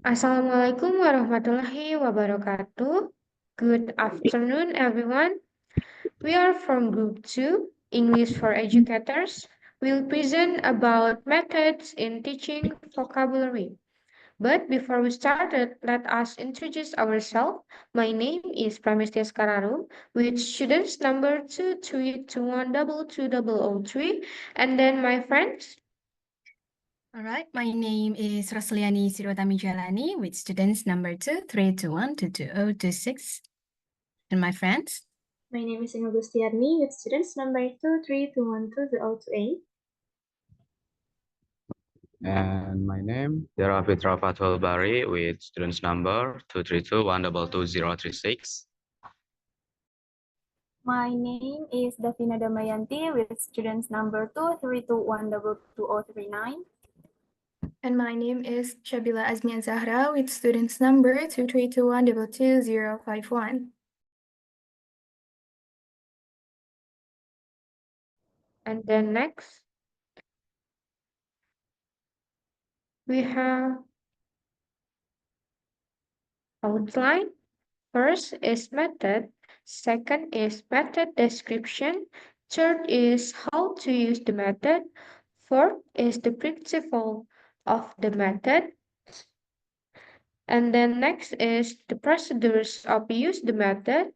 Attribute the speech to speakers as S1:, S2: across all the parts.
S1: Assalamualaikum warahmatullahi wabarakatuh. Good afternoon, everyone. We are from Group 2, English for Educators. We'll present about methods in teaching vocabulary. But before we started, let us introduce ourselves. My name is Pramestya Arum, with students number 232122203, and then my friends.
S2: All right, my name is Rosliani Utami Jaelani with students number 232122026. And my friends?
S3: My name is Inge Gustiarni with students number 232122028.
S4: And my name, Dera Fitra Fathul Barri with students number 232122036.
S5: My name is Davina Damayanti with students number 232122039.
S6: And my name is Syabilla Azmi Azzahra with students number 232122051.
S1: And then next, we have outline. First is method. Second is method description. Third is how to use the method. Fourth is the principle of the method. And then next is the procedures of use the method.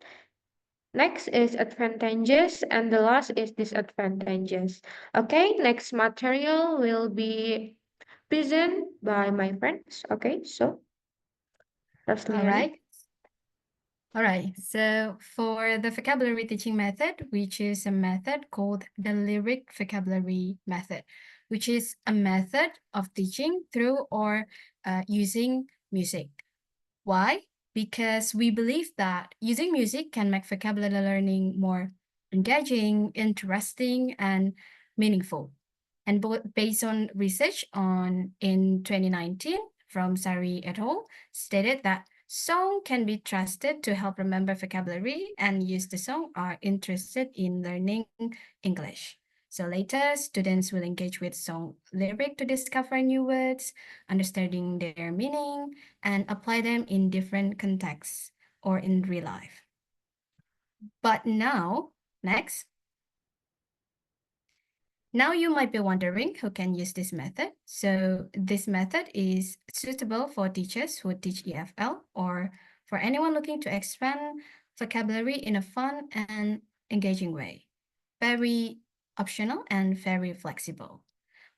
S1: Next is advantages, and the last is disadvantages. Okay, next material will be presented by my friends. Okay, so Rosliani.
S2: All right, so for the vocabulary teaching method, we choose a method called the lyric vocabulary method, which is a method of teaching through or using music. Why? Because we believe that using music can make vocabulary learning more engaging, interesting, and meaningful. And based on research in 2019 from Sari et al. Stated that song can be trusted to help remember vocabulary, and use the song are interested in learning English. So later, students will engage with song lyric to discover new words, understanding their meaning, and apply them in different contexts or in real life. But now, next. Now you might be wondering who can use this method. So this method is suitable for teachers who teach EFL or for anyone looking to expand vocabulary in a fun and engaging way. Very optional and very flexible.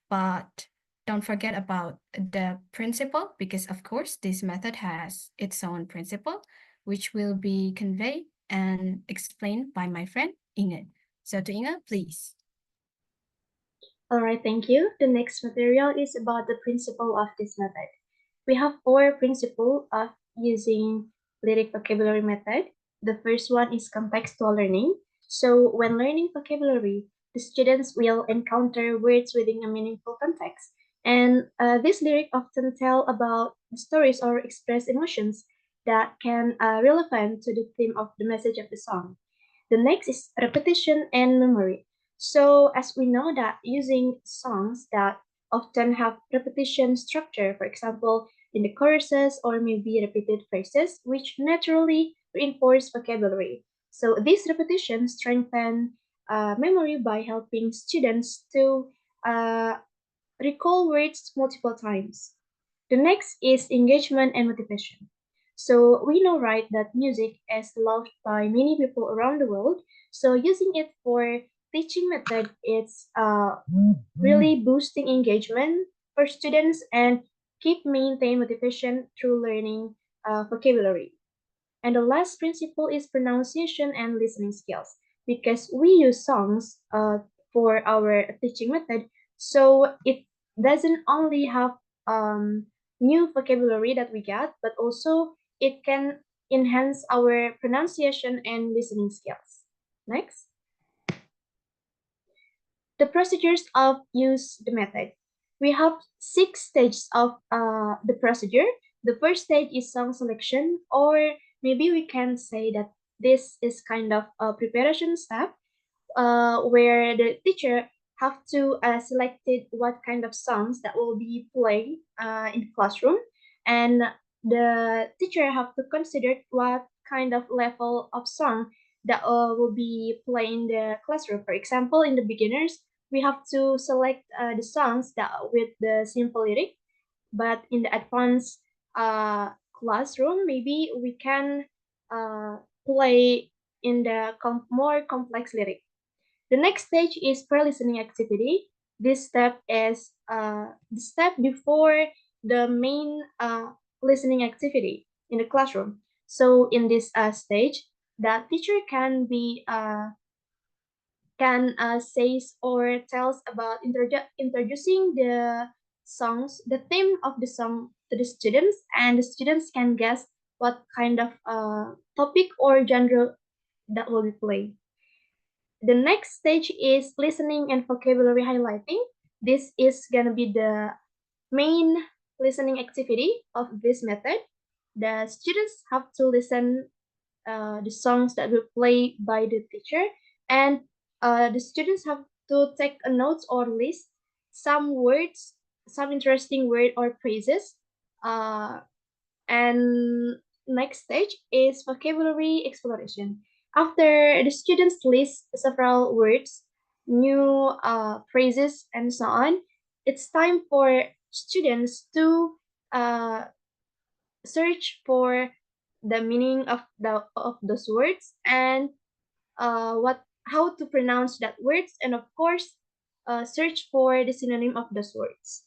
S2: But don't forget about the principle, because of course this method has its own principle, which will be conveyed and explained by my friend Inge. So to Inge, please.
S3: All right, thank you. The next material is about the principle of this method. We have 4 principles of using lyric vocabulary method. The first one is contextual learning. So when learning vocabulary, the students will encounter words within a meaningful context. And this lyric often tell about stories or express emotions that can relevant to the theme of the message of the song. The next is repetition and memory. So as we know that using songs that often have repetition structure, for example, in the choruses or maybe repeated phrases, which naturally reinforce vocabulary. So this repetition strengthen memory by helping students to recall words multiple times. The next is engagement and motivation. So we know, right, that music is loved by many people around the world. So using it for teaching method, it's really boosting engagement for students and keep maintain motivation through learning vocabulary. And the last principle is pronunciation and listening skills, because we use songs for our teaching method. So it doesn't only have new vocabulary that we get, but also it can enhance our pronunciation and listening skills. Next. The procedures of use the method. We have 6 stages of the procedure. The first stage is song selection, or maybe we can say that this is kind of a preparation step where the teacher have to select what kind of songs that will be played in the classroom, and the teacher have to consider what kind of level of song that will be played in the classroom. For example, in the beginners, we have to select the songs that with the simple lyric, but in the advanced classroom, maybe we can play in the more complex lyric. The next stage is pre-listening activity. This step is the step before the main listening activity in the classroom. So in this stage, the teacher can says or tells about introducing the songs, the theme of the song to the students, and the students can guess what kind of topic or genre that will be played. The next stage is listening and vocabulary highlighting. This is gonna be the main listening activity of this method. The students have to listen the songs that will play by the teacher, and the students have to take a notes or list some words, some interesting word or phrases. And next stage is vocabulary exploration. After the students list several words, new phrases, and so on, it's time for students to uh, search for the meaning of those words, and how to pronounce that words, and of course search for the synonym of those words.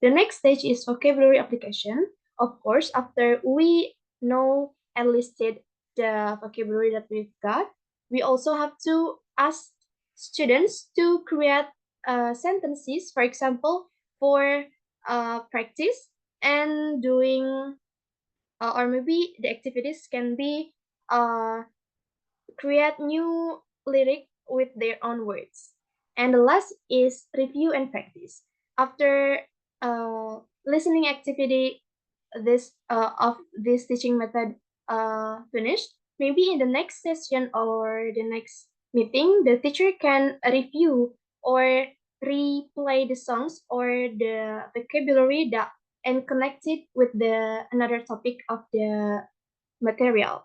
S3: The next stage is vocabulary application. Of course, after we know and listed the vocabulary that we've got, we also have to ask students to create sentences, for example, for practice and doing, or maybe the activities can be create new lyric with their own words. And the last is review and practice. After listening activity of this teaching method finished, maybe in the next session or the next meeting, the teacher can review or replay the songs or the vocabulary that and connect it with the another topic of the material.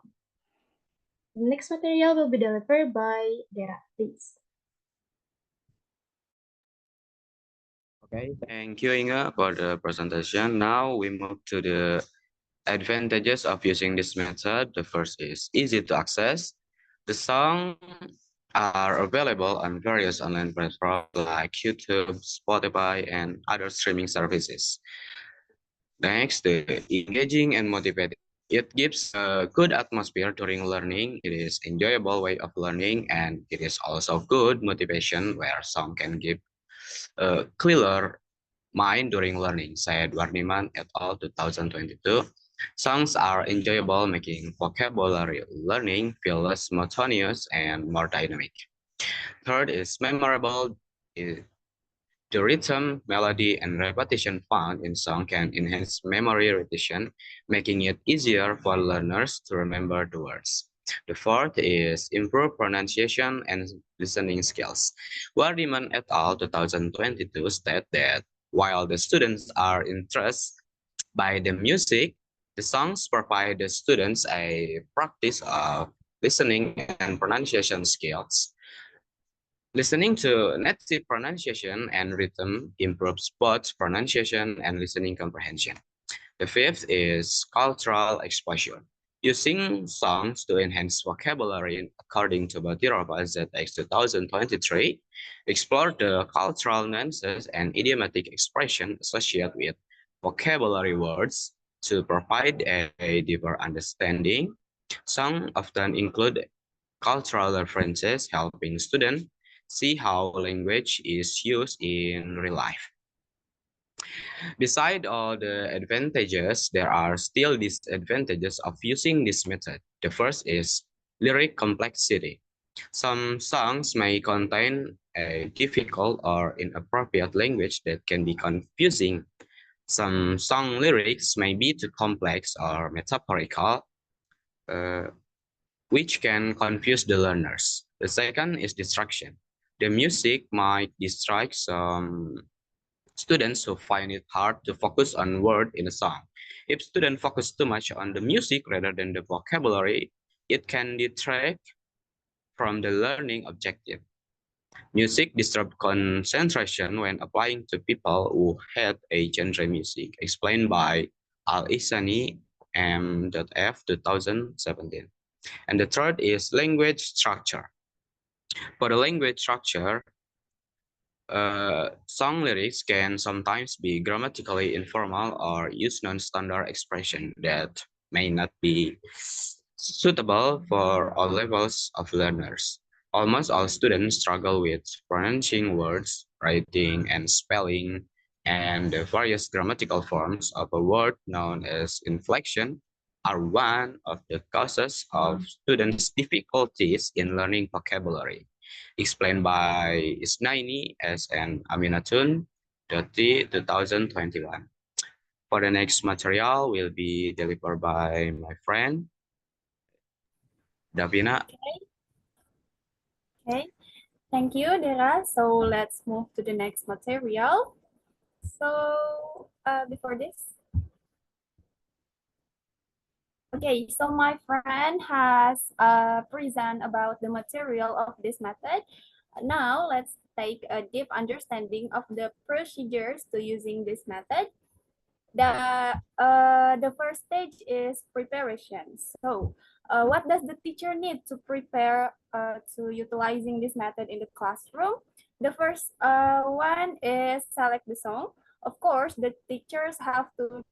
S3: The next material will be delivered by Dera, please.
S4: Okay, thank you, Inge, for the presentation. Now we move to the advantages of using this method. The first is easy to access. The songs are available on various online platforms like YouTube, Spotify, and other streaming services. Next, the engaging and motivating. It gives a good atmosphere during learning. It is enjoyable way of learning, and it is also good motivation where some can give a clearer mind during learning, said Warniman et al. 2022. Songs are enjoyable, making vocabulary learning feel less monotonous and more dynamic. Third is memorable. The rhythm, melody, and repetition found in song can enhance memory retention, making it easier for learners to remember the words. The fourth is improve pronunciation and listening skills. Wardiman et al. 2022 state that while the students are interested by the music, the songs provide the students a practice of listening and pronunciation skills. Listening to native pronunciation and rhythm improves both pronunciation and listening comprehension. The fifth is cultural exposure. Using songs to enhance vocabulary, according to Batirova ZX 2023, explore the cultural nuances and idiomatic expression associated with vocabulary words to provide a deeper understanding. Songs often include cultural references, helping students see how language is used in real life. Beside all the advantages, there are still disadvantages of using this method. The first is lyric complexity. Some songs may contain a difficult or inappropriate language that can be confusing. Some song lyrics may be too complex or metaphorical, uh, which can confuse the learners. The second is distraction. The music might distract some students who find it hard to focus on word in a song. If students focus too much on the music rather than the vocabulary, it can detract from the learning objective. Music disrupts concentration when applying to people who hate a genre music, explained by Al-Ihsani M.F. 2017. And the third is language structure. For the language structure, song lyrics can sometimes be grammatically informal or use non-standard expression that may not be suitable for all levels of learners. Almost all students struggle with pronouncing words, writing, and spelling, and the various grammatical forms of a word known as inflection are one of the causes of students' difficulties in learning vocabulary, explained by Isnaini as an Aminatun, 2021. For the next material will be delivered by my friend Davina.
S5: Okay, thank you, Dera. So let's move to the next material. So before this, okay, so my friend has present about the material of this method. Now let's take a deep understanding of the procedures to using this method. The first stage is preparation. So what does the teacher need to prepare to utilizing this method in the classroom? The first one is select the song. Of course, the teachers have to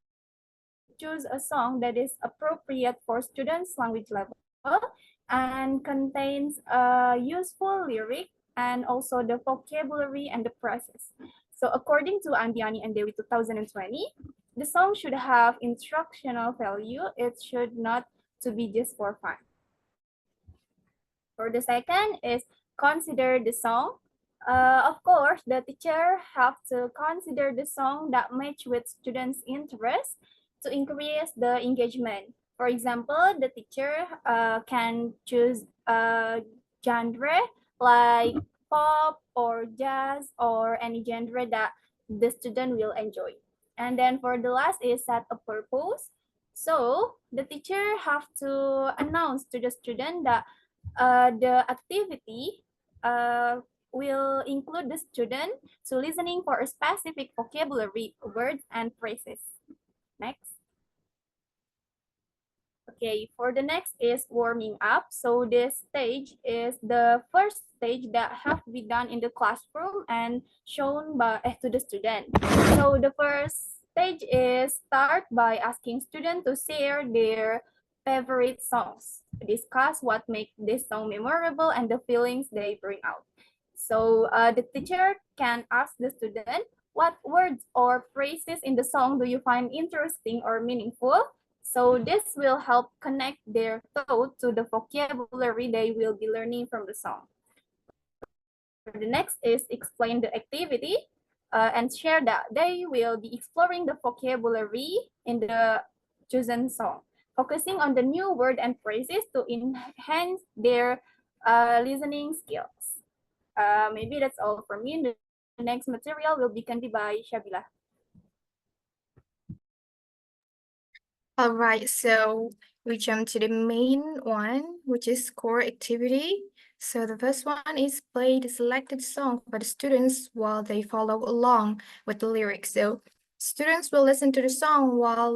S5: choose a song that is appropriate for students' language level and contains a useful lyric and also the vocabulary and the process. So according to Andiani and Dewi 2020, the song should have instructional value. It should not to be just for fun. For the second is consider the song. Of course, the teacher have to consider the song that match with students' interest to increase the engagement. For example, the teacher can choose a genre like pop or jazz or any genre that the student will enjoy. And then for the last is set a purpose. So the teacher have to announce to the student that the activity will include the student to listening for a specific vocabulary, words, and phrases. Next. Okay, for the next is warming up. So this stage is the first stage that have to be done in the classroom and shown by to the student. So the first stage is start by asking students to share their favorite songs, discuss what makes this song memorable and the feelings they bring out. So the teacher can ask the student, what words or phrases in the song do you find interesting or meaningful? So this will help connect their thought to the vocabulary they will be learning from the song. For the next is explain the activity and share that they will be exploring the vocabulary in the chosen song, focusing on the new word and phrases to enhance their listening skills. Maybe that's all for me. The next material will be conducted by Syabilla.
S6: All right, so we jump to the main one, which is core activity. So the first one is play the selected song for the students while they follow along with the lyrics. So students will listen to the song while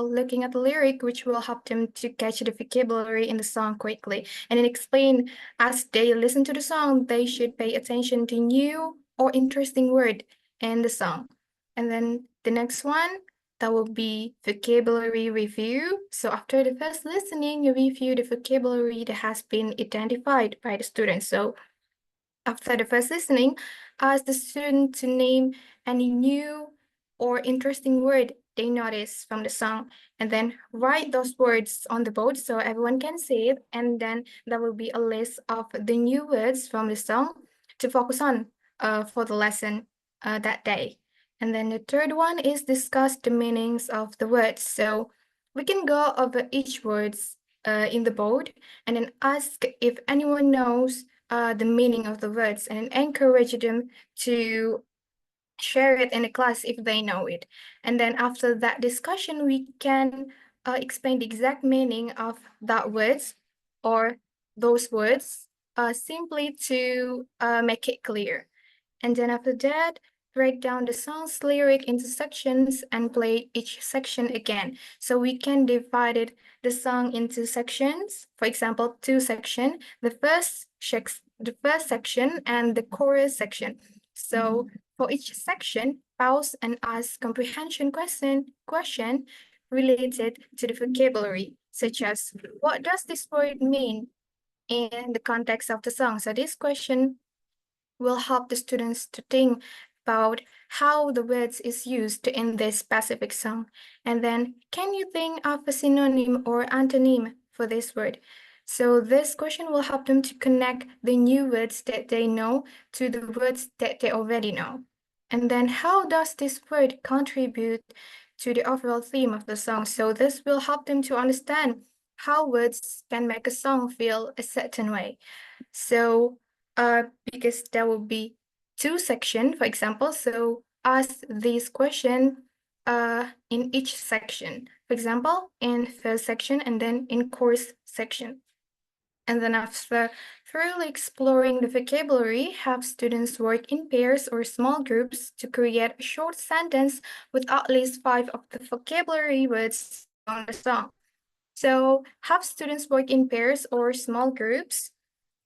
S6: looking at the lyric, which will help them to catch the vocabulary in the song quickly. And then explain as they listen to the song, they should pay attention to new or interesting word in the song. And then the next one, that will be vocabulary review. So after the first listening, you review the vocabulary that has been identified by the student. So after the first listening, ask the student to name any new or interesting word they notice from the song, and then write those words on the board so everyone can see it. And then there will be a list of the new words from the song to focus on for the lesson that day. And then the third one is discuss the meanings of the words. So we can go over each words in the board and then ask if anyone knows the meaning of the words and encourage them to share it in the class if they know it. And then after that discussion, we can explain the exact meaning of that words or those words simply to make it clear. And then after that, break down the song's lyric into sections and play each section again. So we can divide the song into sections. For example, two sections, the first section and the chorus section. So for each section, pause and ask comprehension question related to the vocabulary, such as, what does this word mean in the context of the song? So this question will help the students to think about how the words is used in this specific song. And then, can you think of a synonym or antonym for this word? So this question will help them to connect the new words that they know to the words that they already know. And then, how does this word contribute to the overall theme of the song? So this will help them to understand how words can make a song feel a certain way. So because there will be two sections, for example, so ask this question in each section. For example, in first section and then in course section. And then after thoroughly exploring the vocabulary, have students work in pairs or small groups to create a short sentence with at least 5 of the vocabulary words on the song. So have students work in pairs or small groups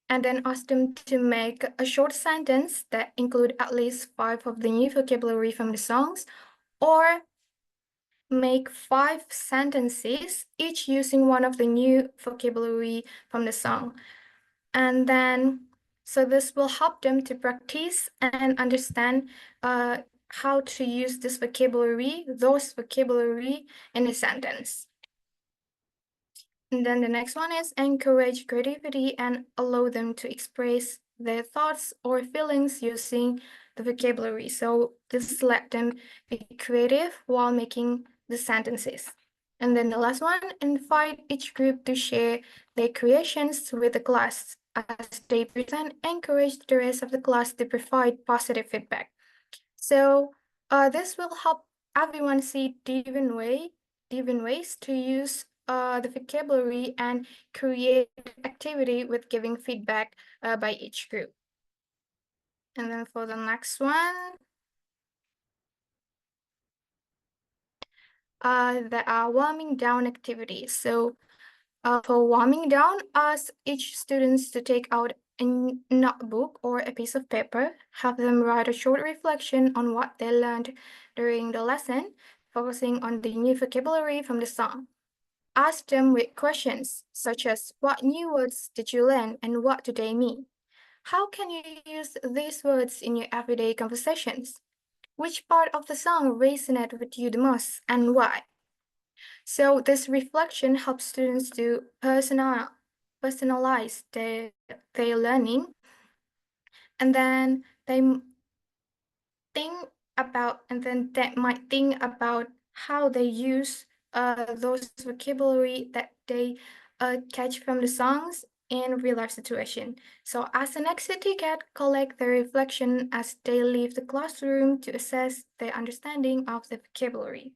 S6: and then ask them to make a short sentence that include at least 5 of the new vocabulary from the songs, or make 5 sentences, each using one of the new vocabulary from the song. And then, so this will help them to practice and understand how to use this vocabulary, those vocabulary in a sentence. And then the next one is encourage creativity and allow them to express their thoughts or feelings using the vocabulary. So this let them be creative while making the sentences. And then the last one, invite each group to share their creations with the class. As they present, encourage the rest of the class to provide positive feedback. So this will help everyone see different ways to use the vocabulary and create activity with giving feedback by each group. And then for the next one, there are warming down activities. So for warming down, ask each students to take out a notebook or a piece of paper, have them write a short reflection on what they learned during the lesson, focusing on the new vocabulary from the song. Ask them with questions such as, what new words did you learn and what do they mean? How can you use these words in your everyday conversations? Which part of the song resonated with you the most and why? So this reflection helps students to personalize their learning, and then they might think about how they use those vocabulary that they catch from the songs in real life situation. So as an exit ticket, collect their reflection as they leave the classroom to assess their understanding of the vocabulary.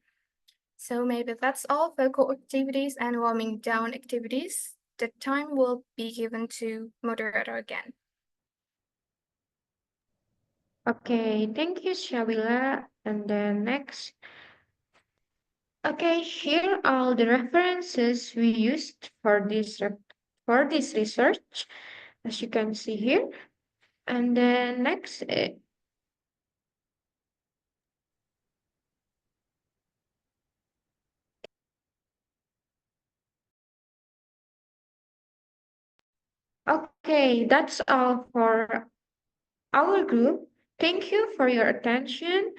S6: So maybe that's all for co-activities and warming down activities. The time will be given to moderator again.
S1: Okay, thank you, Syabilla. And then next. Okay, here are the references we used for this research, as you can see here. And then next, okay, that's all for our group. Thank you for your attention.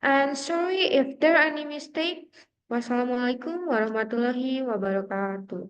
S1: And sorry if there are any mistakes. Wassalamualaikum warahmatullahi wabarakatuh.